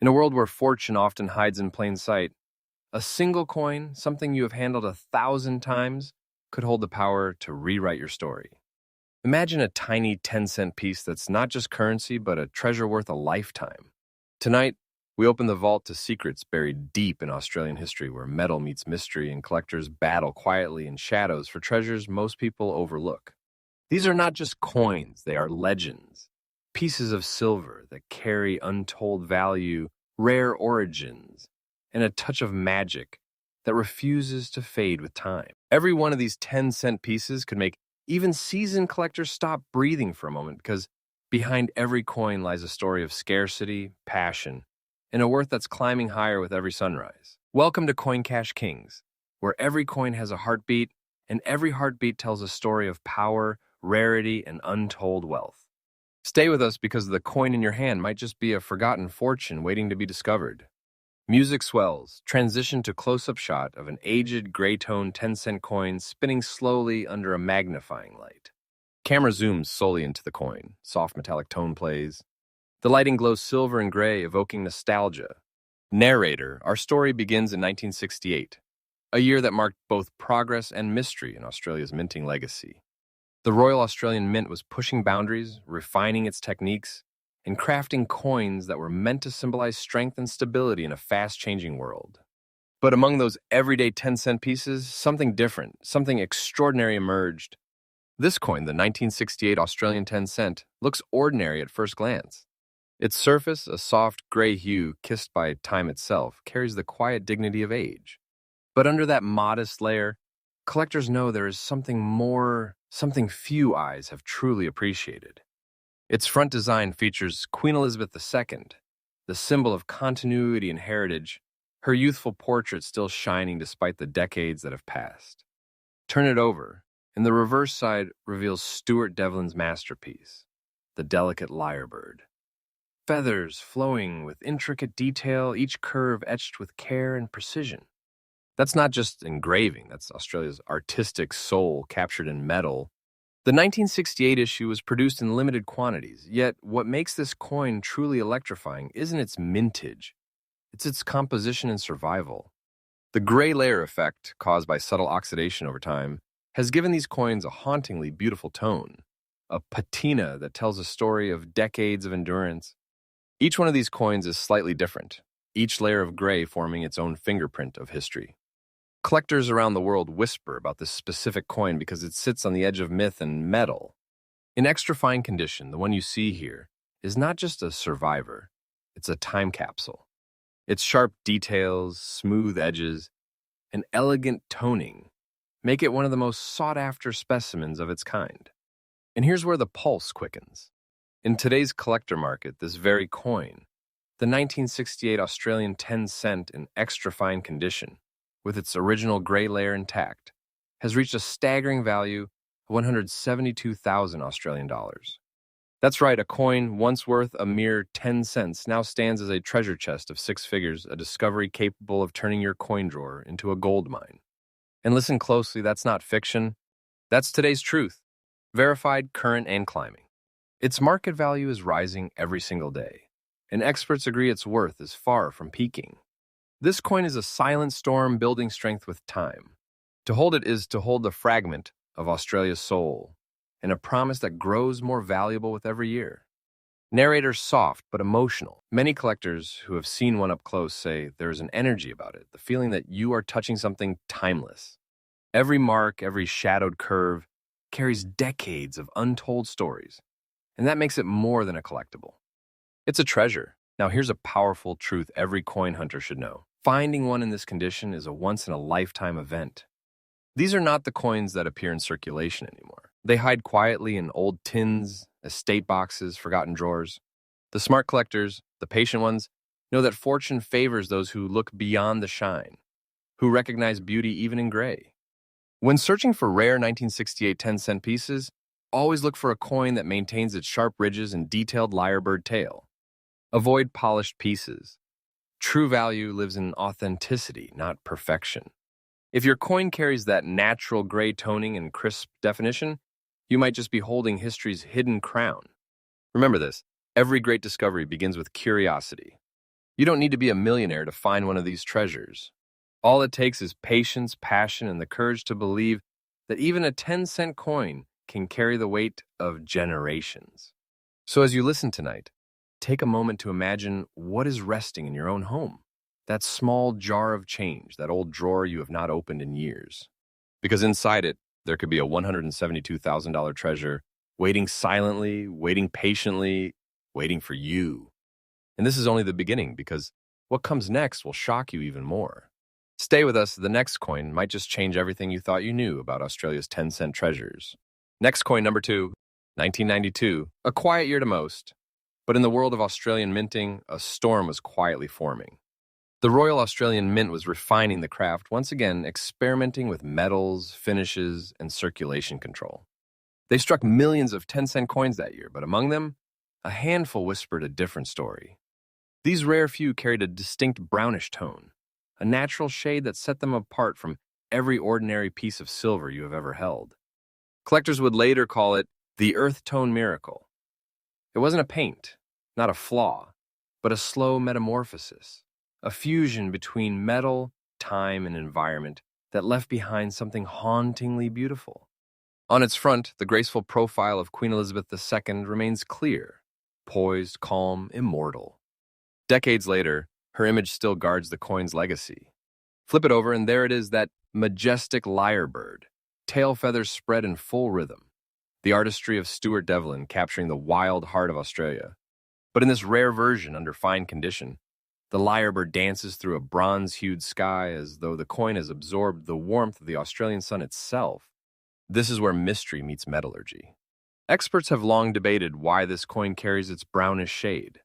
In a world where fortune often hides in plain sight, a single coin, something you have handled 1,000 times, could hold the power to rewrite your story. Imagine a tiny 10-cent piece that's not just currency, but a treasure worth a lifetime. Tonight, we open the vault to secrets buried deep in Australian history where metal meets mystery and collectors battle quietly in shadows for treasures most people overlook. These are not just coins, they are legends. Pieces of silver that carry untold value, rare origins, and a touch of magic that refuses to fade with time. Every one of these 10-cent pieces could make even seasoned collectors stop breathing for a moment because behind every coin lies a story of scarcity, passion, and a worth that's climbing higher with every sunrise. Welcome to Coin Cash Kings, where every coin has a heartbeat, and every heartbeat tells a story of power, rarity, and untold wealth. Stay with us because the coin in your hand might just be a forgotten fortune waiting to be discovered. Music swells, transition to close-up shot of an aged gray-tone 10-cent coin spinning slowly under a magnifying light. Camera zooms solely into the coin, soft metallic tone plays. The lighting glows silver and gray, evoking nostalgia. Narrator, our story begins in 1968, a year that marked both progress and mystery in Australia's minting legacy. The Royal Australian Mint was pushing boundaries, refining its techniques, and crafting coins that were meant to symbolize strength and stability in a fast-changing world. But among those everyday 10-cent pieces, something different, something extraordinary emerged. This coin, the 1968 Australian 10 cent, looks ordinary at first glance. Its surface, a soft gray hue kissed by time itself, carries the quiet dignity of age. But under that modest layer, collectors know there is something more, something few eyes have truly appreciated. Its front design features Queen Elizabeth II, the symbol of continuity and heritage, her youthful portrait still shining despite the decades that have passed. Turn it over, and the reverse side reveals Stuart Devlin's masterpiece, the delicate lyrebird. Feathers flowing with intricate detail, each curve etched with care and precision. That's not just engraving, that's Australia's artistic soul captured in metal. The 1968 issue was produced in limited quantities, yet what makes this coin truly electrifying isn't its mintage, it's its composition and survival. The gray layer effect, caused by subtle oxidation over time, has given these coins a hauntingly beautiful tone, a patina that tells a story of decades of endurance. Each one of these coins is slightly different, each layer of gray forming its own fingerprint of history. Collectors around the world whisper about this specific coin because it sits on the edge of myth and metal. In extra fine condition, the one you see here is not just a survivor, it's a time capsule. Its sharp details, smooth edges, and elegant toning make it one of the most sought-after specimens of its kind. And here's where the pulse quickens. In today's collector market, this very coin, the 1968 Australian 10 cent in extra fine condition, with its original gray layer intact, has reached a staggering value of 172,000 Australian dollars. That's right, a coin once worth a mere 10 cents now stands as a treasure chest of six figures, a discovery capable of turning your coin drawer into a gold mine. And listen closely, that's not fiction. That's today's truth, verified, current, and climbing. Its market value is rising every single day, and experts agree its worth is far from peaking. This coin is a silent storm building strength with time. To hold it is to hold the fragment of Australia's soul, and a promise that grows more valuable with every year. Narrator soft but emotional. Many collectors who have seen one up close say there is an energy about it, the feeling that you are touching something timeless. Every mark, every shadowed curve carries decades of untold stories, and that makes it more than a collectible. It's a treasure. Now here's a powerful truth every coin hunter should know. Finding one in this condition is a once-in-a-lifetime event. These are not the coins that appear in circulation anymore. They hide quietly in old tins, estate boxes, forgotten drawers. The smart collectors, the patient ones, know that fortune favors those who look beyond the shine, who recognize beauty even in gray. When searching for rare 1968 10-cent pieces, always look for a coin that maintains its sharp ridges and detailed lyrebird tail. Avoid polished pieces. True value lives in authenticity, not perfection. If your coin carries that natural gray toning and crisp definition, you might just be holding history's hidden crown. Remember this, every great discovery begins with curiosity. You don't need to be a millionaire to find one of these treasures. All it takes is patience, passion, and the courage to believe that even a 10-cent coin can carry the weight of generations. So as you listen tonight, take a moment to imagine what is resting in your own home. That small jar of change, that old drawer you have not opened in years. Because inside it, there could be a $172,000 treasure waiting silently, waiting patiently, waiting for you. And this is only the beginning, because what comes next will shock you even more. Stay with us. The next coin might just change everything you thought you knew about Australia's 10-cent treasures. Next coin number 2, 1992. A quiet year to most. But in the world of Australian minting, a storm was quietly forming. The Royal Australian Mint was refining the craft, once again experimenting with metals, finishes, and circulation control. They struck millions of 10-cent coins that year, but among them, a handful whispered a different story. These rare few carried a distinct brownish tone, a natural shade that set them apart from every ordinary piece of silver you have ever held. Collectors would later call it the earth tone miracle. It wasn't a paint, not a flaw, but a slow metamorphosis, a fusion between metal, time, and environment that left behind something hauntingly beautiful. On its front, the graceful profile of Queen Elizabeth II remains clear, poised, calm, immortal. Decades later, her image still guards the coin's legacy. Flip it over, and there it is, that majestic lyrebird, tail feathers spread in full rhythm, the artistry of Stuart Devlin capturing the wild heart of Australia. But in this rare version, under fine condition, the lyrebird dances through a bronze-hued sky as though the coin has absorbed the warmth of the Australian sun itself. This is where mystery meets metallurgy. Experts have long debated why this coin carries its brownish shade.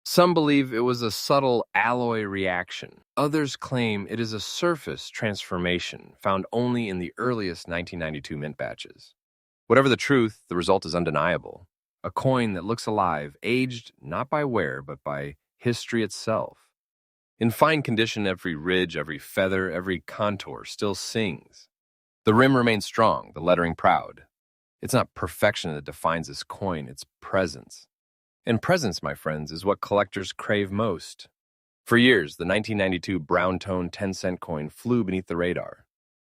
Some believe it was a subtle alloy reaction. Others claim it is a surface transformation found only in the earliest 1992 mint batches. Whatever the truth, the result is undeniable. A coin that looks alive, aged not by wear, but by history itself. In fine condition, every ridge, every feather, every contour still sings. The rim remains strong, the lettering proud. It's not perfection that defines this coin, it's presence. And presence, my friends, is what collectors crave most. For years, the 1992 brown-tone 10-cent coin flew beneath the radar.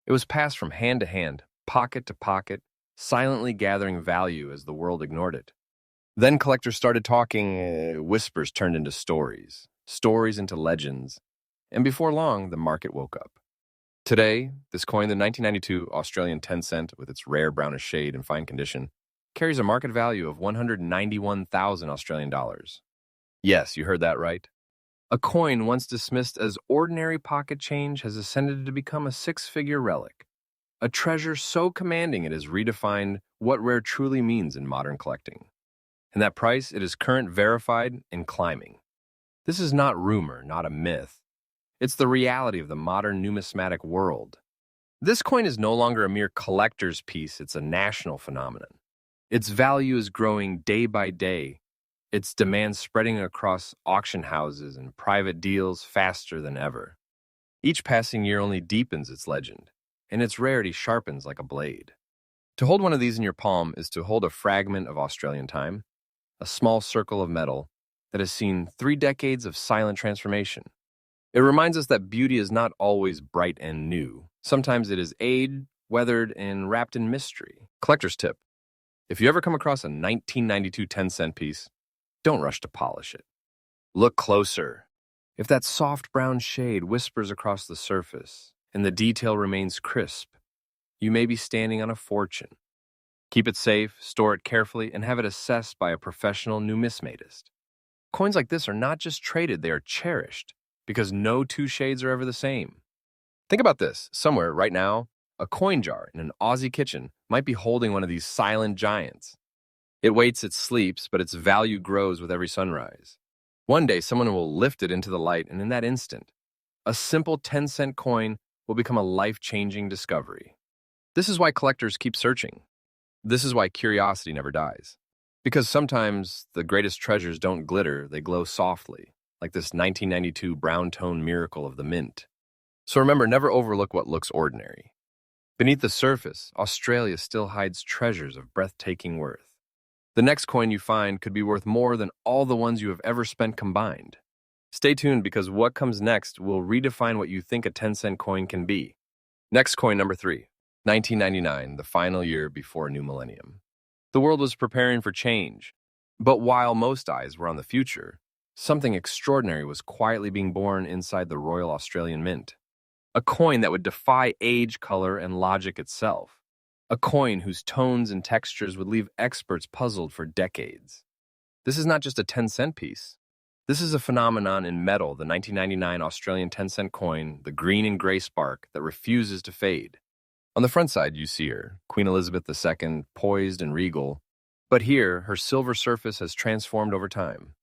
It was passed from hand to hand, pocket to pocket, silently gathering value as the world ignored it. Then collectors started talking, whispers turned into stories, stories into legends, and before long, the market woke up. Today, this coin, the 1992 Australian 10-cent, with its rare brownish shade and fine condition, carries a market value of 191,000 Australian dollars. Yes, you heard that right. A coin once dismissed as ordinary pocket change has ascended to become a six-figure relic, a treasure so commanding it has redefined what rare truly means in modern collecting. And that price, it is current, verified, and climbing. This is not rumor, not a myth. It's the reality of the modern numismatic world. This coin is no longer a mere collector's piece, it's a national phenomenon. Its value is growing day by day, its demand spreading across auction houses and private deals faster than ever. Each passing year only deepens its legend, and its rarity sharpens like a blade. To hold one of these in your palm is to hold a fragment of Australian time, a small circle of metal that has seen 3 decades of silent transformation. It reminds us that beauty is not always bright and new. Sometimes it is aged, weathered, and wrapped in mystery. Collector's tip: if you ever come across a 1992 10-cent piece, don't rush to polish it. Look closer. If that soft brown shade whispers across the surface and the detail remains crisp, you may be standing on a fortune. Keep it safe, store it carefully, and have it assessed by a professional numismatist. Coins like this are not just traded, they are cherished, because no two shades are ever the same. Think about this. Somewhere, right now, a coin jar in an Aussie kitchen might be holding one of these silent giants. It waits, it sleeps, but its value grows with every sunrise. One day, someone will lift it into the light, and in that instant, a simple 10-cent coin will become a life-changing discovery. This is why collectors keep searching. This is why curiosity never dies. Because sometimes the greatest treasures don't glitter, they glow softly, like this 1992 brown-tone miracle of the mint. So remember, never overlook what looks ordinary. Beneath the surface, Australia still hides treasures of breathtaking worth. The next coin you find could be worth more than all the ones you have ever spent combined. Stay tuned because what comes next will redefine what you think a 10-cent coin can be. Next coin number 3, 1999, the final year before a new millennium. The world was preparing for change, but while most eyes were on the future, something extraordinary was quietly being born inside the Royal Australian Mint. A coin that would defy age, color, and logic itself. A coin whose tones and textures would leave experts puzzled for decades. This is not just a 10-cent piece. This is a phenomenon in metal, the 1999 Australian 10-cent coin, the green and gray spark that refuses to fade. On the front side, you see her, Queen Elizabeth II, poised and regal. But here, her silver surface has transformed over time.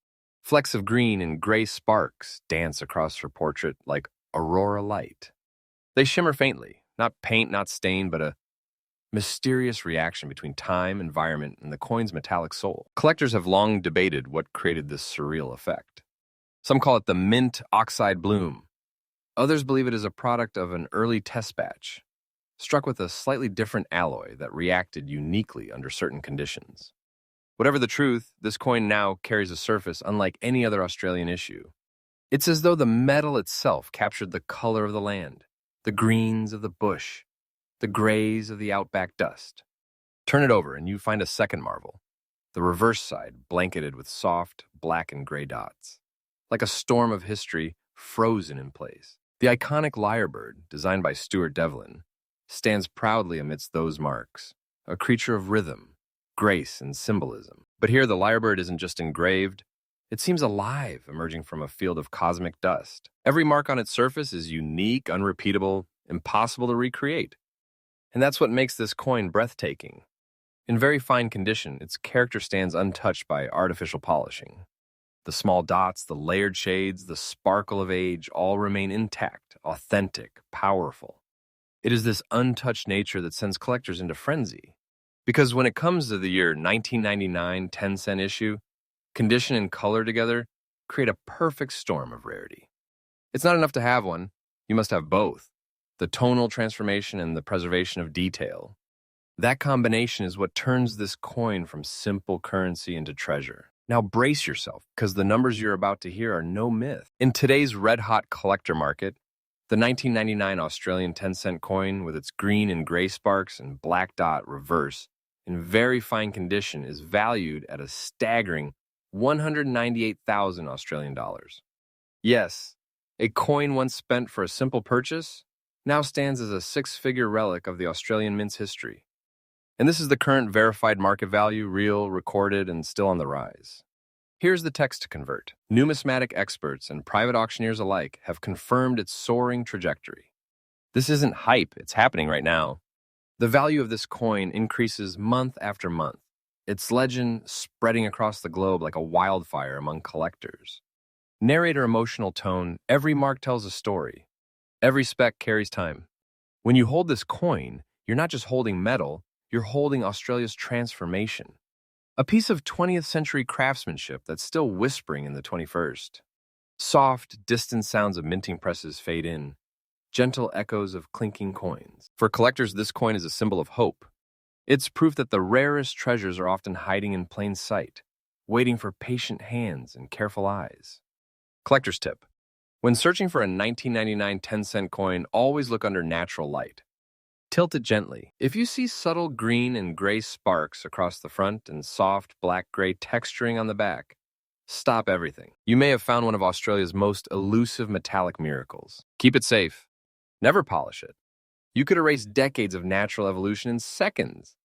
Flecks of green and gray sparks dance across her portrait like aurora light. They shimmer faintly, not paint, not stain, but a mysterious reaction between time, environment, and the coin's metallic soul. Collectors have long debated what created this surreal effect. Some call it the mint oxide bloom. Others believe it is a product of an early test batch, struck with a slightly different alloy that reacted uniquely under certain conditions. Whatever the truth, this coin now carries a surface unlike any other Australian issue. It's as though the metal itself captured the color of the land, the greens of the bush, the grays of the outback dust. Turn it over and you find a second marvel, the reverse side blanketed with soft black and gray dots, like a storm of history frozen in place. The iconic lyrebird, designed by Stuart Devlin, stands proudly amidst those marks, a creature of rhythm, grace, and symbolism. But here the lyrebird isn't just engraved, it seems alive, emerging from a field of cosmic dust. Every mark on its surface is unique, unrepeatable, impossible to recreate. And that's what makes this coin breathtaking. In very fine condition, its character stands untouched by artificial polishing. The small dots, the layered shades, the sparkle of age all remain intact, authentic, powerful. It is this untouched nature that sends collectors into frenzy. Because when it comes to the year 1999 10-cent issue, condition and color together create a perfect storm of rarity. It's not enough to have one, you must have both. The tonal transformation and the preservation of detail. That combination is what turns this coin from simple currency into treasure. Now brace yourself, because the numbers you're about to hear are no myth. In today's red-hot collector market, the 1999 Australian 10-cent coin with its green and gray sparks and black dot reverse in very fine condition is valued at a staggering 198,000 Australian dollars. Yes, a coin once spent for a simple purchase now stands as a six-figure relic of the Australian Mint's history. And this is the current verified market value, real, recorded, and still on the rise. Here's the text to convert. Numismatic experts and private auctioneers alike have confirmed its soaring trajectory. This isn't hype, it's happening right now. The value of this coin increases month after month, its legend spreading across the globe like a wildfire among collectors. Narrator emotional tone, every mark tells a story. Every speck carries time. When you hold this coin, you're not just holding metal, you're holding Australia's transformation. A piece of 20th century craftsmanship that's still whispering in the 21st. Soft, distant sounds of minting presses fade in, gentle echoes of clinking coins. For collectors, this coin is a symbol of hope. It's proof that the rarest treasures are often hiding in plain sight, waiting for patient hands and careful eyes. Collector's tip. When searching for a 1999 10-cent coin, always look under natural light. Tilt it gently. If you see subtle green and gray sparks across the front and soft black-gray texturing on the back, stop everything. You may have found one of Australia's most elusive metallic miracles. Keep it safe. Never polish it. You could erase decades of natural evolution in seconds.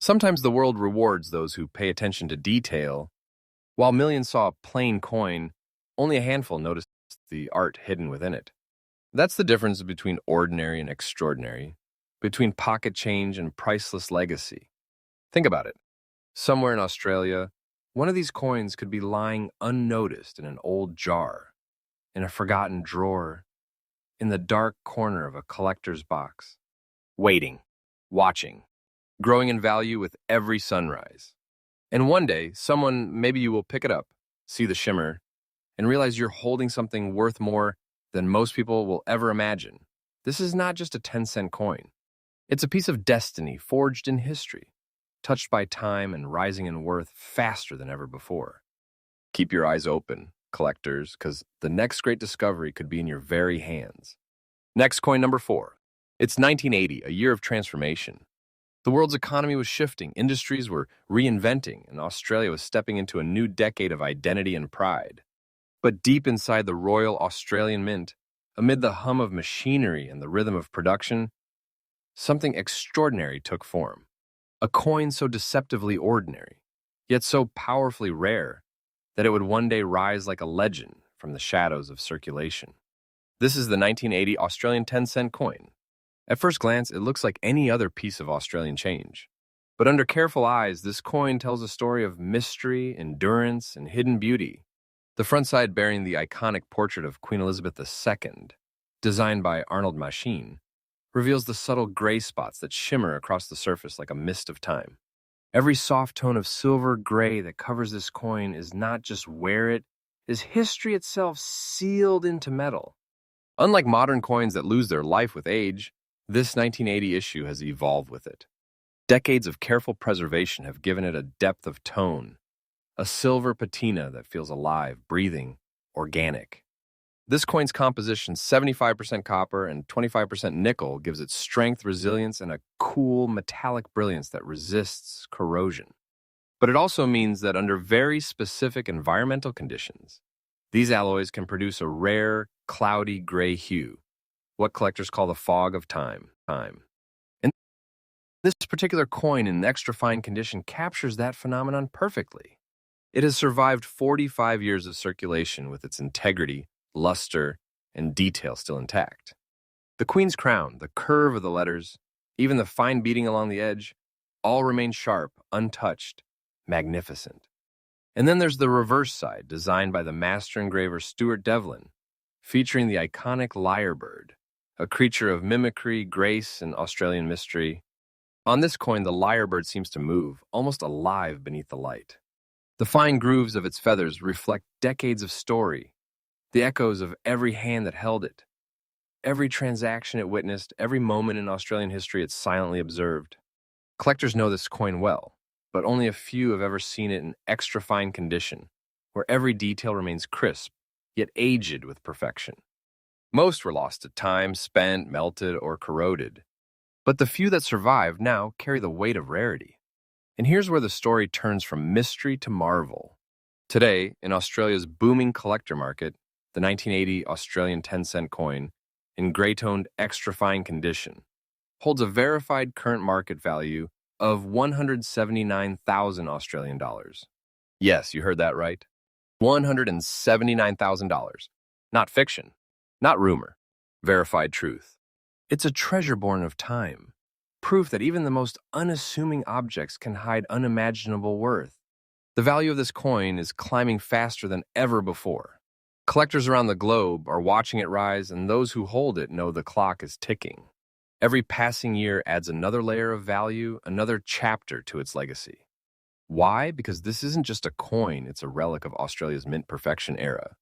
Sometimes the world rewards those who pay attention to detail. While millions saw a plain coin, only a handful noticed the art hidden within it. That's the difference between ordinary and extraordinary, between pocket change and priceless legacy. Think about it. Somewhere in Australia, one of these coins could be lying unnoticed in an old jar, in a forgotten drawer, in the dark corner of a collector's box, waiting, watching, growing in value with every sunrise. And one day, someone, maybe you will pick it up, see the shimmer, and realize you're holding something worth more than most people will ever imagine. This is not just a 10-cent coin. It's a piece of destiny forged in history, touched by time and rising in worth faster than ever before. Keep your eyes open. collectors, because the next great discovery could be in your very hands. Next, coin number 4. It's 1980, a year of transformation. The world's economy was shifting, industries were reinventing, and Australia was stepping into a new decade of identity and pride. But deep inside the Royal Australian Mint, amid the hum of machinery and the rhythm of production, something extraordinary took form. A coin so deceptively ordinary, yet so powerfully rare, that it would one day rise like a legend from the shadows of circulation. This is the 1980 Australian 10-cent coin. At first glance, it looks like any other piece of Australian change. But under careful eyes, this coin tells a story of mystery, endurance, and hidden beauty. The front side bearing the iconic portrait of Queen Elizabeth II, designed by Arnold Machine, reveals the subtle gray spots that shimmer across the surface like a mist of time. Every soft tone of silver gray that covers this coin is not just wear it, is history itself sealed into metal. Unlike modern coins that lose their life with age, this 1980 issue has evolved with it. Decades of careful preservation have given it a depth of tone, a silver patina that feels alive, breathing, organic. This coin's composition, 75% copper and 25% nickel, gives it strength, resilience, and a cool metallic brilliance that resists corrosion. But it also means that under very specific environmental conditions, these alloys can produce a rare, cloudy gray hue, what collectors call the fog of time. And this particular coin in extra fine condition captures that phenomenon perfectly. It has survived 45 years of circulation with its integrity, luster, and detail still intact. The Queen's crown, the curve of the letters, even the fine beading along the edge, all remain sharp, untouched, magnificent. And then there's the reverse side, designed by the master engraver Stuart Devlin, featuring the iconic lyrebird, a creature of mimicry, grace, and Australian mystery. On this coin, the lyrebird seems to move, almost alive beneath the light. The fine grooves of its feathers reflect decades of story, the echoes of every hand that held it, every transaction it witnessed, every moment in Australian history it silently observed. Collectors know this coin well, but only a few have ever seen it in extra fine condition, where every detail remains crisp, yet aged with perfection. Most were lost to time, spent, melted, or corroded. But the few that survived now carry the weight of rarity. And here's where the story turns from mystery to marvel. Today, in Australia's booming collector market, the 1980 Australian 10-cent coin, in gray-toned extra fine condition, holds a verified current market value of 179,000 Australian dollars. Yes, you heard that right. $179,000. Not fiction. Not rumor, verified truth. It's a treasure born of time, proof that even the most unassuming objects can hide unimaginable worth. The value of this coin is climbing faster than ever before. Collectors around the globe are watching it rise, and those who hold it know the clock is ticking. Every passing year adds another layer of value, another chapter to its legacy. Why? Because this isn't just a coin, it's a relic of Australia's mint perfection era.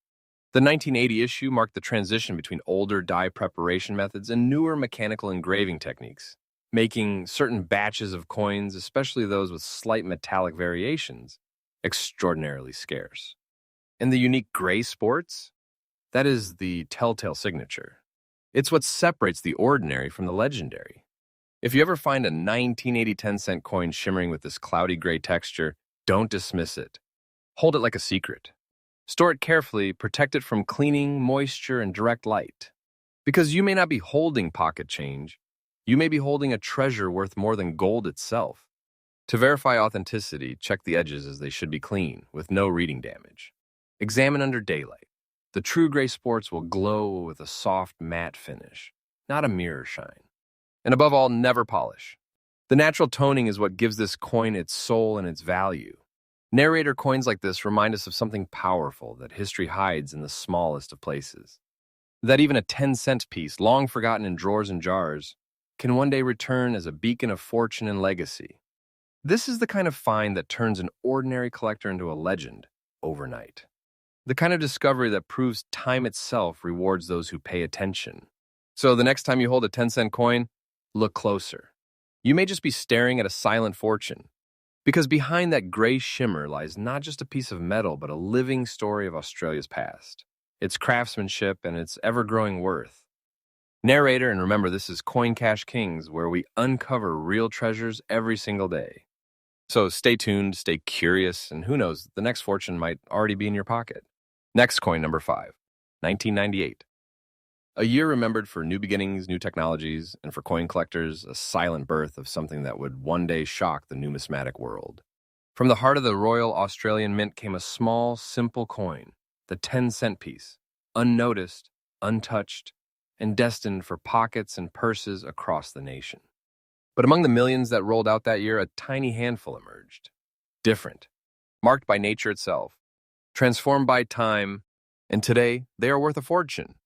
The 1980 issue marked the transition between older die preparation methods and newer mechanical engraving techniques, making certain batches of coins, especially those with slight metallic variations, extraordinarily scarce. And the unique gray sports? That is the telltale signature. It's what separates the ordinary from the legendary. If you ever find a 1980 10-cent coin shimmering with this cloudy gray texture, don't dismiss it. Hold it like a secret. Store it carefully, protect it from cleaning, moisture, and direct light. Because you may not be holding pocket change, you may be holding a treasure worth more than gold itself. To verify authenticity, check the edges as they should be clean, with no reading damage. Examine under daylight. The true gray sports will glow with a soft, matte finish, not a mirror shine. And above all, never polish. The natural toning is what gives this coin its soul and its value. Narrator coins like this remind us of something powerful that history hides in the smallest of places. That even a 10-cent piece, long forgotten in drawers and jars, can one day return as a beacon of fortune and legacy. This is the kind of find that turns an ordinary collector into a legend overnight. The kind of discovery that proves time itself rewards those who pay attention. So the next time you hold a 10-cent coin, look closer. You may just be staring at a silent fortune, Because behind that gray shimmer lies not just a piece of metal, but a living story of Australia's past, its craftsmanship, and its ever-growing worth. Narrator, and remember, this is Coin Cash Kings, where we uncover real treasures every single day. So stay tuned, stay curious, and who knows, the next fortune might already be in your pocket. Next coin, number 5, 1998. A year remembered for new beginnings, new technologies, and for coin collectors, a silent birth of something that would one day shock the numismatic world. From the heart of the Royal Australian Mint came a small, simple coin, the 10-cent piece, unnoticed, untouched, and destined for pockets and purses across the nation. But among the millions that rolled out that year, a tiny handful emerged. Different, marked by nature itself, transformed by time, and today they are worth a fortune.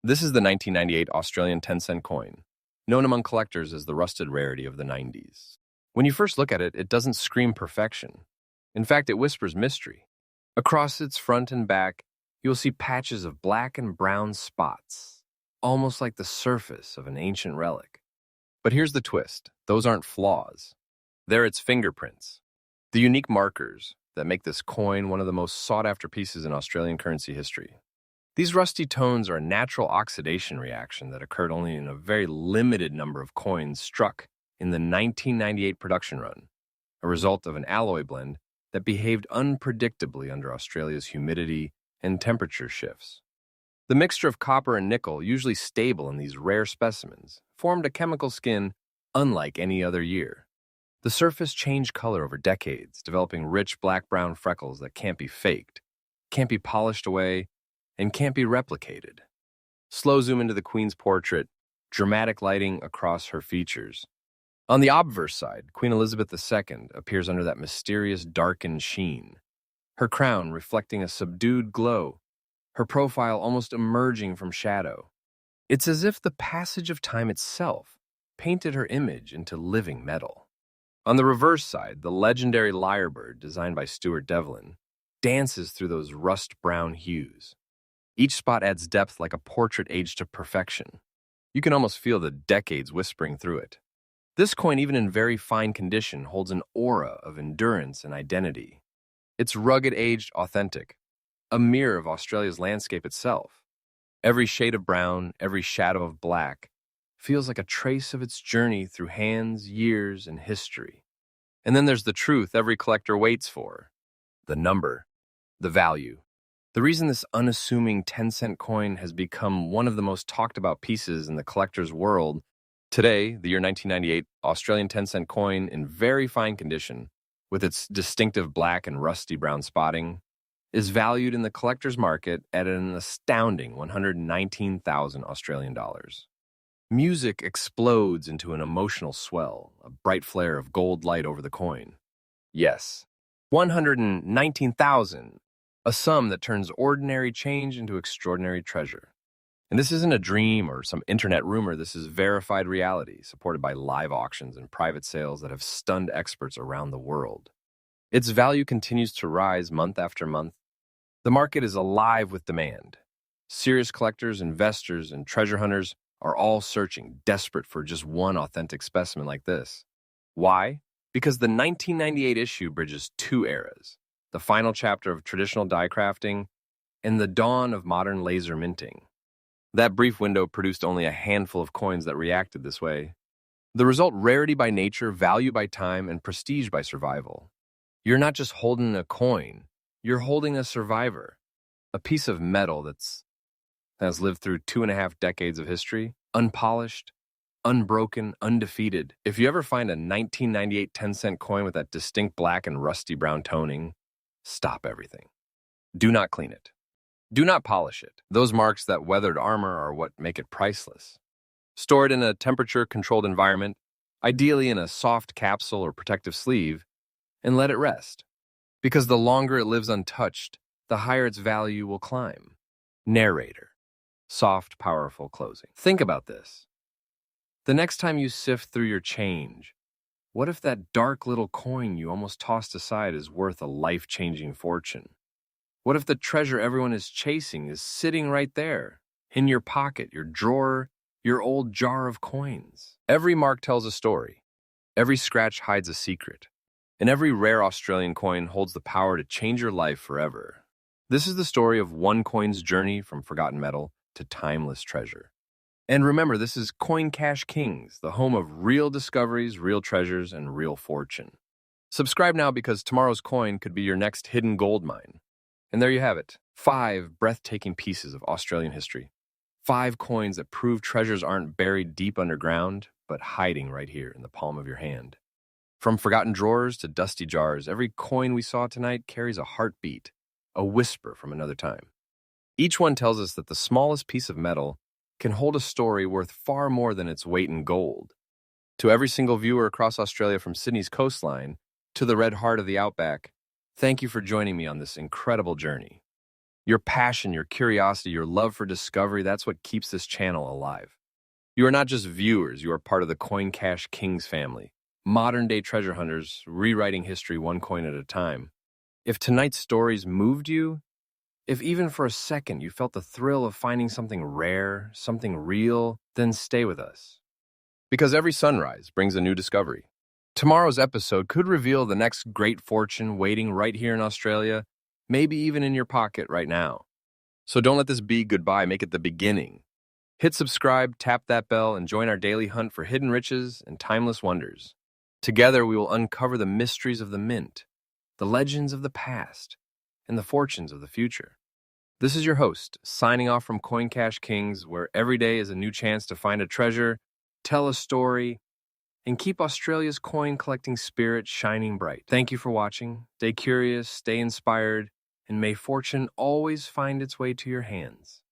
This is the 1998 Australian 10-cent coin, known among collectors as the rusted rarity of the 90s. When you first look at it, it doesn't scream perfection. In fact, it whispers mystery. Across its front and back, you'll see patches of black and brown spots, almost like the surface of an ancient relic. But here's the twist. Those aren't flaws. They're its fingerprints, the unique markers that make this coin one of the most sought-after pieces in Australian currency history. These rusty tones are a natural oxidation reaction that occurred only in a very limited number of coins struck in the 1998 production run, a result of an alloy blend that behaved unpredictably under Australia's humidity and temperature shifts. The mixture of copper and nickel, usually stable in these rare specimens, formed a chemical skin unlike any other year. The surface changed color over decades, developing rich black-brown freckles that can't be faked, can't be polished away, and can't be replicated. Slow zoom into the Queen's portrait, dramatic lighting across her features. On the obverse side, Queen Elizabeth II appears under that mysterious darkened sheen, her crown reflecting a subdued glow, her profile almost emerging from shadow. It's as if the passage of time itself painted her image into living metal. On the reverse side, the legendary lyrebird, designed by Stuart Devlin, dances through those rust-brown hues. Each spot adds depth like a portrait aged to perfection. You can almost feel the decades whispering through it. This coin, even in very fine condition, holds an aura of endurance and identity. It's rugged, aged, authentic, a mirror of Australia's landscape itself. Every shade of brown, every shadow of black, feels like a trace of its journey through hands, years, and history. And then there's the truth every collector waits for. The number, the value. The reason this unassuming 10-cent coin has become one of the most talked about pieces in the collector's world today, the year 1998, Australian 10-cent coin in very fine condition, with its distinctive black and rusty brown spotting, is valued in the collector's market at an astounding 119,000 Australian dollars. Music explodes into an emotional swell, a bright flare of gold light over the coin. Yes, 119,000, a sum that turns ordinary change into extraordinary treasure. And this isn't a dream or some internet rumor. This is verified reality, supported by live auctions and private sales that have stunned experts around the world. Its value continues to rise month after month. The market is alive with demand. Serious collectors, investors, and treasure hunters are all searching, desperate for just one authentic specimen like this. Why? Because the 1998 issue bridges two eras, the final chapter of traditional die crafting and the dawn of modern laser minting. That brief window produced only a handful of coins that reacted this way. The result: rarity by nature, value by time, and prestige by survival. You're not just holding a coin, you're holding a survivor, a piece of metal that has lived through 2.5 decades of history, unpolished, unbroken, undefeated. If you ever find a 1998 10-cent coin with that distinct black and rusty brown toning, stop everything. Do not clean it. Do not polish it. Those marks, that weathered armor, are what make it priceless. Store it in a temperature-controlled environment, ideally in a soft capsule or protective sleeve, and let it rest. Because the longer it lives untouched, the higher its value will climb. Narrator. Soft, powerful closing. Think about this. The next time you sift through your change, what if that dark little coin you almost tossed aside is worth a life-changing fortune? What if the treasure everyone is chasing is sitting right there, in your pocket, your drawer, your old jar of coins? Every mark tells a story. Every scratch hides a secret. and every rare Australian coin holds the power to change your life forever. This is the story of one coin's journey from forgotten metal to timeless treasure. And remember, this is Coin Cash Kings, the home of real discoveries, real treasures, and real fortune. Subscribe now because tomorrow's coin could be your next hidden gold mine. And there you have it, 5 breathtaking pieces of Australian history. 5 coins that prove treasures aren't buried deep underground, but hiding right here in the palm of your hand. From forgotten drawers to dusty jars, every coin we saw tonight carries a heartbeat, a whisper from another time. Each one tells us that the smallest piece of metal can hold a story worth far more than its weight in gold. To every single viewer across Australia from Sydney's coastline to the red heart of the outback, thank you for joining me on this incredible journey. Your passion, your curiosity, your love for discovery, that's what keeps this channel alive. You are not just viewers, you are part of the Coin Cash Kings family, modern-day treasure hunters rewriting history one coin at a time. If tonight's stories moved you, if even for a second you felt the thrill of finding something rare, something real, then stay with us. Because every sunrise brings a new discovery. Tomorrow's episode could reveal the next great fortune waiting right here in Australia, maybe even in your pocket right now. So don't let this be goodbye, make it the beginning. Hit subscribe, tap that bell, and join our daily hunt for hidden riches and timeless wonders. Together we will uncover the mysteries of the mint, the legends of the past, and the fortunes of the future. This is your host, signing off from Coin Cash Kings, where every day is a new chance to find a treasure, tell a story, and keep Australia's coin collecting spirit shining bright. Thank you for watching. Stay curious, stay inspired, and may fortune always find its way to your hands.